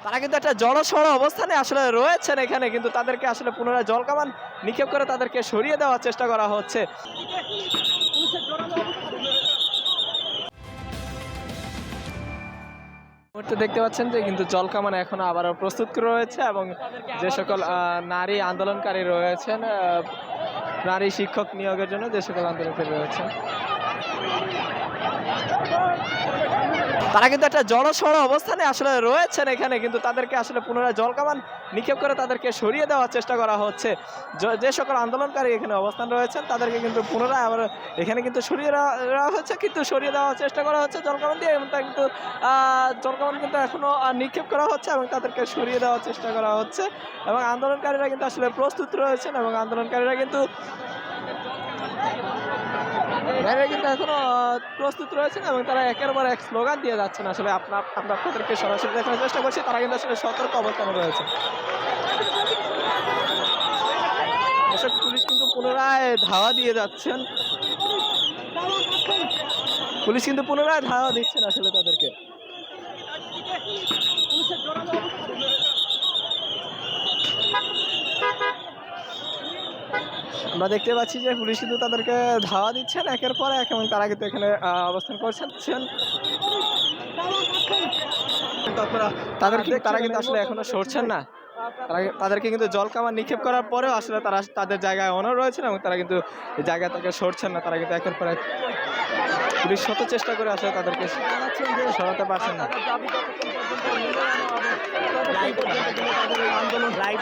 তারা কিন্তু একটা জড়সড় অবস্থানে আসলে রয়েছেন এখানে, কিন্তু তাদেরকে আসলে পুনরায় জলকামান নিক্ষেপ করে তাদেরকে সরিয়ে দেওয়ার চেষ্টা করা হচ্ছে। মুহূর্তে দেখতে পাচ্ছেন যে কিন্তু জলকামান এখনো আবারও প্রস্তুত করে রয়েছে এবং যে সকল নারী আন্দোলনকারী রয়েছেন, নারী শিক্ষক নিয়োগের জন্য যে সকল আন্দোলনকারী রয়েছেন, তারা কিন্তু একটা জড়সড় অবস্থানে আসলে রয়েছেন এখানে, কিন্তু তাদেরকে আসলে পুনরায় জলকামান নিক্ষেপ করে তাদেরকে সরিয়ে দেওয়ার চেষ্টা করা হচ্ছে। যে সকল আন্দোলনকারী এখানে অবস্থান রয়েছেন তাদেরকে কিন্তু পুনরায় আবার এখানে কিন্তু সরিয়ে দেওয়া হচ্ছে, কিন্তু সরিয়ে দেওয়ার চেষ্টা করা হচ্ছে জলকামান দিয়ে, এবং তা কিন্তু জলকামান কিন্তু এখনো নিক্ষেপ করা হচ্ছে এবং তাদেরকে সরিয়ে দেওয়ার চেষ্টা করা হচ্ছে। এবং আন্দোলনকারীরা কিন্তু আসলে প্রস্তুত রয়েছেন এবং আন্দোলনকারীরা কিন্তু এখনো প্রস্তুত রয়েছেন এবং তারা একের পর এক স্লোগান দিয়ে যাচ্ছেন। আসলে আপনাদেরকে সরাসরি দেখানোর চেষ্টা করছি, তারা কিন্তু আসলে সতর্ক অবস্থানে রয়েছে। পুলিশ কিন্তু পুনরায় ধাওয়া দিয়ে যাচ্ছেন, পুলিশ কিন্তু পুনরায় ধাওয়া দিচ্ছেন আসলে তাদেরকে। আমরা দেখতে পাচ্ছি যে পুলিশ কিন্তু তাদেরকে ধাওয়া দিচ্ছেন একের পর এক, এবং তারা কিন্তু এখানে অবস্থান করছেন। তারা কিন্তু আসলে এখনো সরছেন না, তাদেরকে কিন্তু জলকামান নিক্ষেপ করার পরেও আসলে তারা তাদের জায়গায় অনড় রয়েছেন এবং তারা কিন্তু এই জায়গা থেকে সরছেন না। তারা কিন্তু একের পর এক পুলিশ শত চেষ্টা করে আসলে তাদেরকে সরাতে পারছেন না। আন্দোলন রাইট